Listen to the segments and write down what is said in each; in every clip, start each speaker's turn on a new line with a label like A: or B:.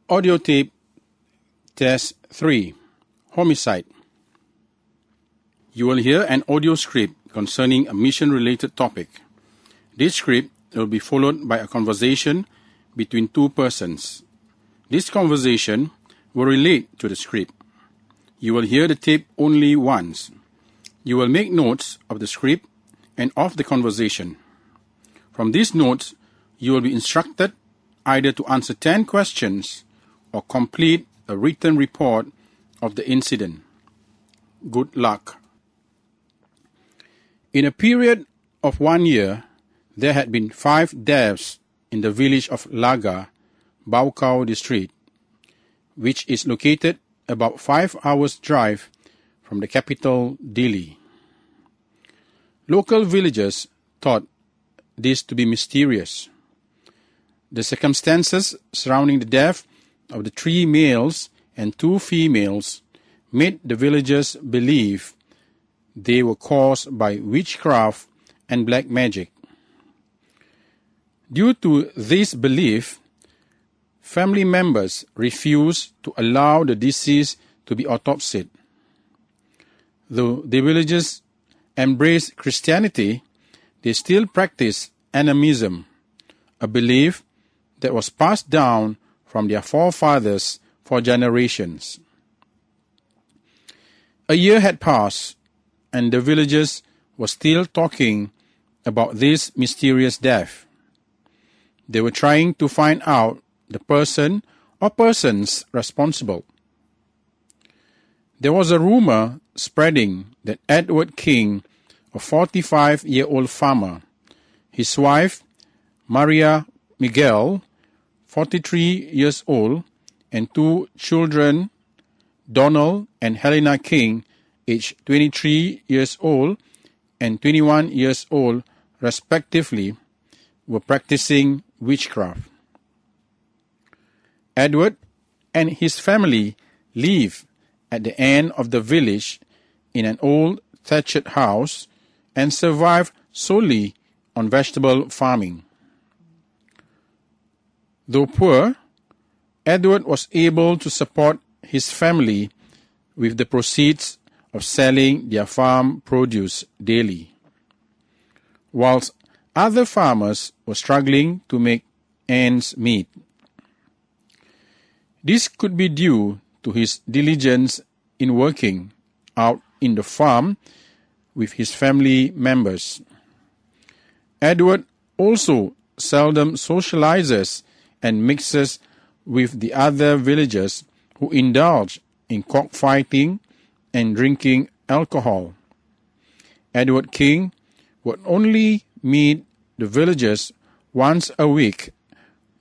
A: Audio tape test 3, Homicide. You will hear an audio script concerning a mission-related topic. This script will be followed by a conversation between two persons. This conversation will relate to the script. You will hear the tape only once. You will make notes of the script and of the conversation. From these notes, you will be instructed either to answer 10 questions or complete a written report of the incident. Good luck. In a period of 1 year, there had been 5 deaths in the village of Laga, Baukau district, which is located about 5 hours' drive from the capital, Dili. Local villagers thought this to be mysterious. The circumstances surrounding the death of the 3 males and 2 females made the villagers believe they were caused by witchcraft and black magic. Due to this belief, family members refused to allow the deceased to be autopsied. Though the villagers embraced Christianity, they still practiced animism, a belief that was passed down from their forefathers for generations. A year had passed, and the villagers were still talking about this mysterious death. They were trying to find out the person or persons responsible. There was a rumor spreading that Edward King, a 45-year-old farmer, his wife, Maria Miguel, 43 years old, and 2 children, Donald and Helena King, aged 23 years old and 21 years old, respectively, were practicing witchcraft. Edward and his family lived at the end of the village in an old thatched house and survived solely on vegetable farming. Though poor, Edward was able to support his family with the proceeds of selling their farm produce daily, whilst other farmers were struggling to make ends meet. This could be due to his diligence in working out in the farm with his family members. Edward also seldom socializes and mixes with the other villagers who indulge in cockfighting and drinking alcohol. Edward King would only meet the villagers once a week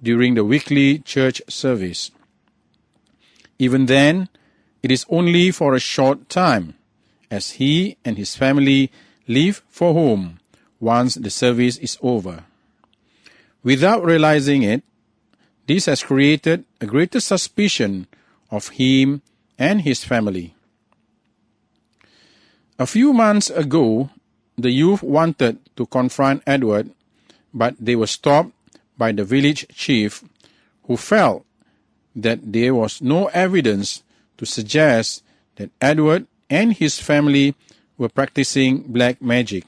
A: during the weekly church service. Even then, it is only for a short time, as he and his family leave for home once the service is over. Without realizing it, this has created a greater suspicion of him and his family. A few months ago, the youth wanted to confront Edward, but they were stopped by the village chief, who felt that there was no evidence to suggest that Edward and his family were practicing black magic.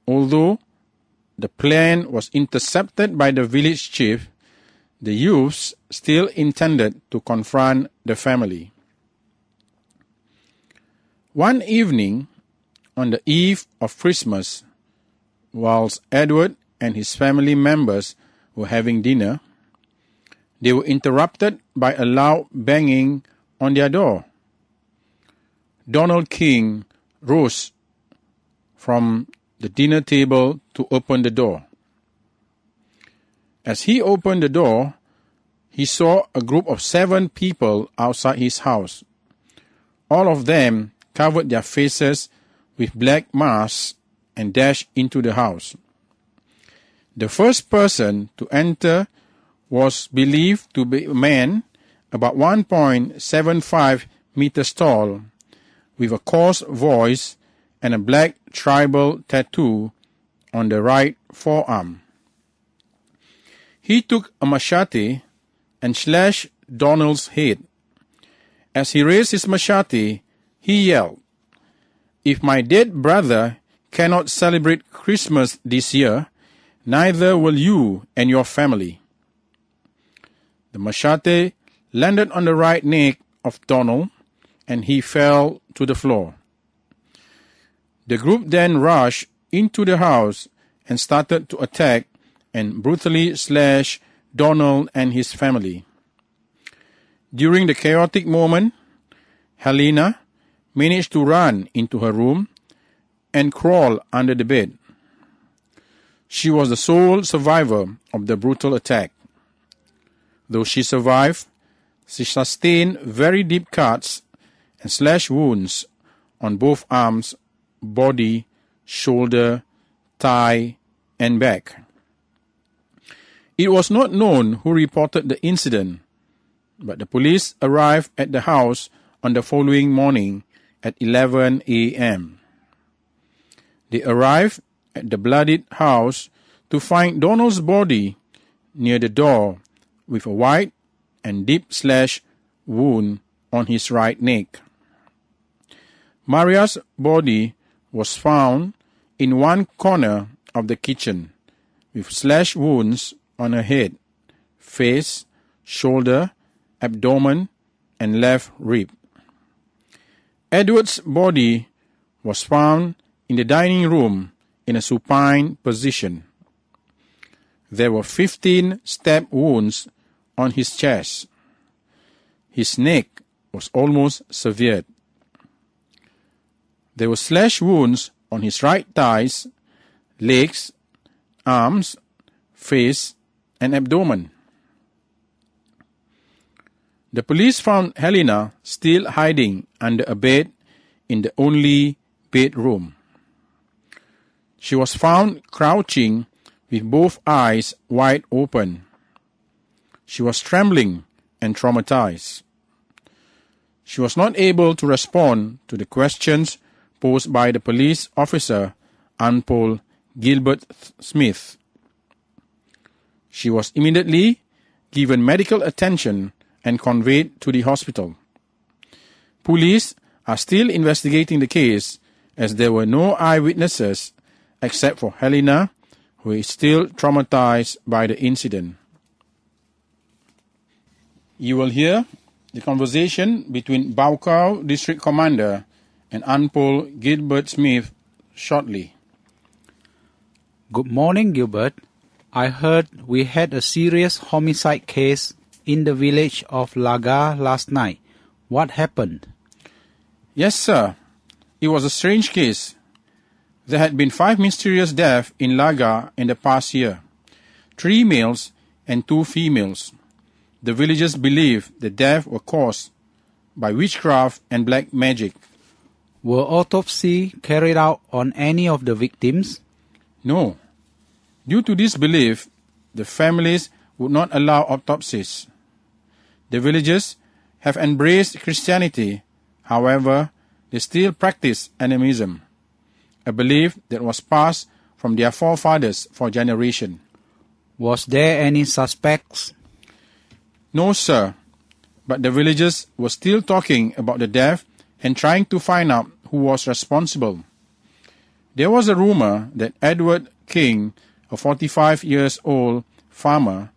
A: Although the plan was intercepted by the village chief, the youths still intended to confront the family. One evening, on the eve of Christmas, whilst Edward and his family members were having dinner, they were interrupted by a loud banging on their door. Donald King rose from the dinner table to open the door. As he opened the door, he saw a group of 7 people outside his house. All of them covered their faces with black masks and dashed into the house. The first person to enter was believed to be a man about 1.75 meters tall, with a coarse voice and a black tribal tattoo on the right forearm. He took a machete and slashed Donald's head. As he raised his machete, he yelled, "If my dead brother cannot celebrate Christmas this year, neither will you and your family." The machete landed on the right neck of Donald, and he fell to the floor. The group then rushed into the house and started to attack and brutally slash Donald and his family. During the chaotic moment, Helena managed to run into her room and crawl under the bed. She was the sole survivor of the brutal attack. Though she survived, she sustained very deep cuts and slash wounds on both arms, body, shoulder, thigh, and back. It was not known who reported the incident, but the police arrived at the house on the following morning at 11 a.m. They arrived at the bloodied house to find Donald's body near the door with a wide and deep slash wound on his right neck. Maria's body was found in one corner of the kitchen with slash wounds on her head, face, shoulder, abdomen, and left rib. Edward's body was found in the dining room in a supine position. There were 15 stab wounds on his chest. His neck was almost severed. There were slash wounds on his right thighs, legs, arms, face, and abdomen. The police found Helena still hiding under a bed in the only bedroom. She was found crouching with both eyes wide open. She was trembling and traumatized. She was not able to respond to the questions posed by the police officer, Anpol Gilbert Smith. She was immediately given medical attention and conveyed to the hospital. Police are still investigating the case as there were no eyewitnesses except for Helena, who is still traumatized by the incident. You will hear the conversation between Baucau District Commander and Anpol Gilbert Smith shortly.
B: Good morning, Gilbert. I heard we had a serious homicide case in the village of Laga last night. What happened?
A: Yes, sir. It was a strange case. There had been 5 mysterious deaths in Laga in the past year, 3 males and 2 females. The villagers believe the deaths were caused by witchcraft and black magic.
B: Were autopsies carried out on any of the victims?
A: No. Due to this belief, the families would not allow autopsies. The villagers have embraced Christianity. However, they still practice animism, a belief that was passed from their forefathers for generations.
B: Was there any suspects?
A: No, sir. But the villagers were still talking about the death and trying to find out who was responsible. There was a rumor that Edward King, a 45-year-old farmer,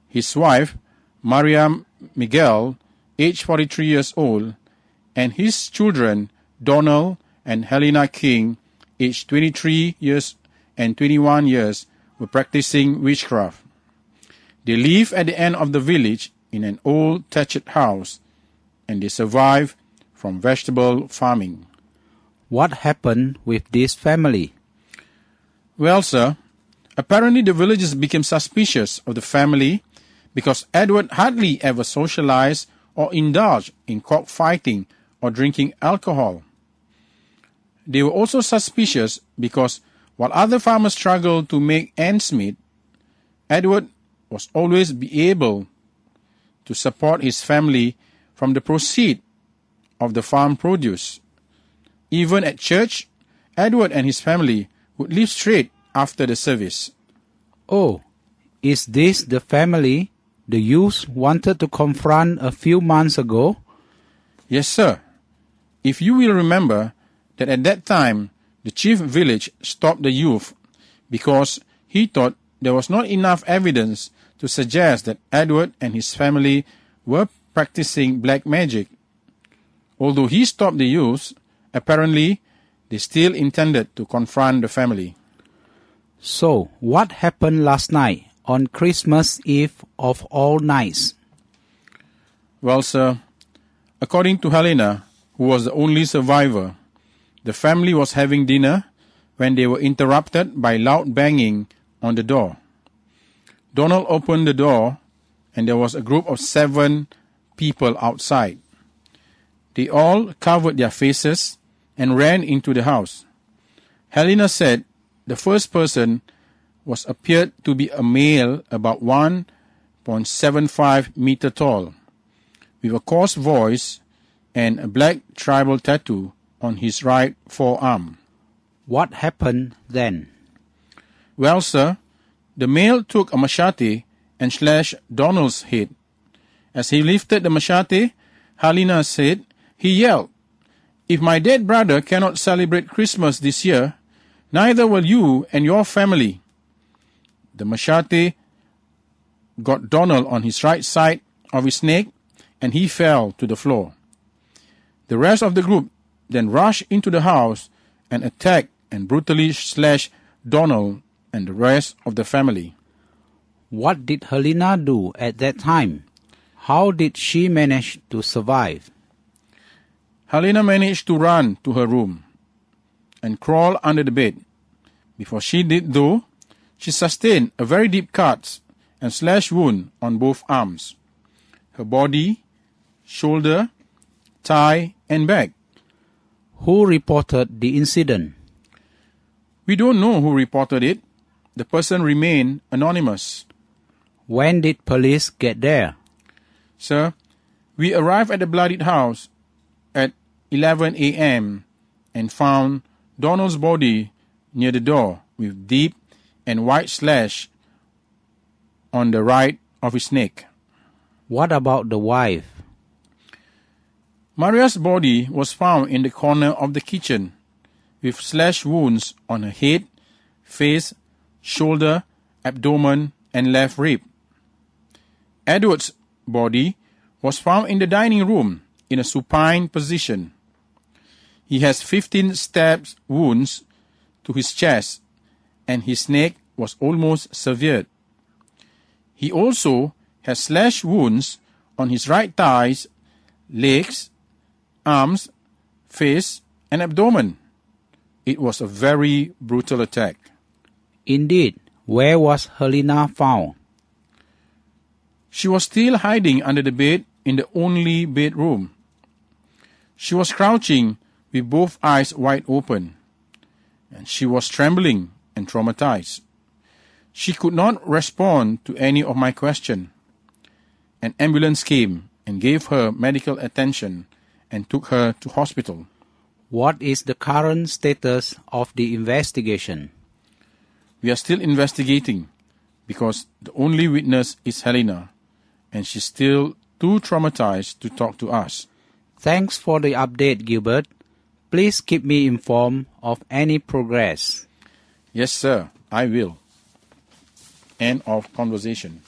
A: his wife, Maria Miguel, aged 43 years old, and his children, Donald and Helena King, aged 23 years and 21 years, were practicing witchcraft. They live at the end of the village in an old thatched house, and they survive from vegetable farming.
B: What happened with this family?
A: Well, sir, apparently the villagers became suspicious of the family because Edward hardly ever socialized or indulged in cockfighting or drinking alcohol. They were also suspicious because while other farmers struggled to make ends meet, Edward was always be able to support his family from the proceeds of the farm produce. Even at church, Edward and his family would leave straight after the service.
B: Oh, is this the family the youth wanted to confront a few months ago?
A: Yes, sir. If you will remember that at that time, the chief village stopped the youth because he thought there was not enough evidence to suggest that Edward and his family were practicing black magic. Although he stopped the youth, apparently they still intended to confront the family.
B: So, what happened last night on Christmas Eve of all nights?
A: Well, sir, according to Helena, who was the only survivor, the family was having dinner when they were interrupted by loud banging on the door. Donald opened the door and there was a group of 7 people outside. They all covered their faces and ran into the house. Helena said the first person appeared to be a male about 1.75 meter tall, with a coarse voice and a black tribal tattoo on his right forearm.
B: What happened then?
A: Well, sir, the male took a machete and slashed Donald's head. As he lifted the machete, Helena said, he yelled, "If my dead brother cannot celebrate Christmas this year, neither will you and your family." The machete got Donald on his right side of his neck and he fell to the floor. The rest of the group then rushed into the house and attacked and brutally slashed Donald and the rest of the family.
B: What did Helena do at that time? How did she manage to survive?
A: Helena managed to run to her room and crawl under the bed. Before she did, though, she sustained a very deep cut and slash wound on both arms, her body, shoulder, thigh, and back.
B: Who reported the incident?
A: We don't know who reported it. The person remained anonymous.
B: When did police get there?
A: Sir, we arrived at the bloodied house at 11 a.m. and found Donald's body near the door with deep and wide slash on the right of his neck.
B: What about the wife?
A: Maria's body was found in the corner of the kitchen with slash wounds on her head, face, shoulder, abdomen, and left rib. Edward's body was found in the dining room in a supine position. He has 15 stab wounds to his chest and his neck was almost severed. He also has slash wounds on his right thighs, legs, arms, face, and abdomen. It was a very brutal attack.
B: Indeed, where was Helena found?
A: She was still hiding under the bed in the only bedroom. She was crouching with both eyes wide open, and she was trembling and traumatized. She could not respond to any of my questions. An ambulance came and gave her medical attention and took her to hospital.
B: What is the current status of the investigation?
A: We are still investigating because the only witness is Helena, and she's still too traumatized to talk to us.
B: Thanks for the update, Gilbert. Please keep me informed of any progress.
A: Yes, sir, I will. End of conversation.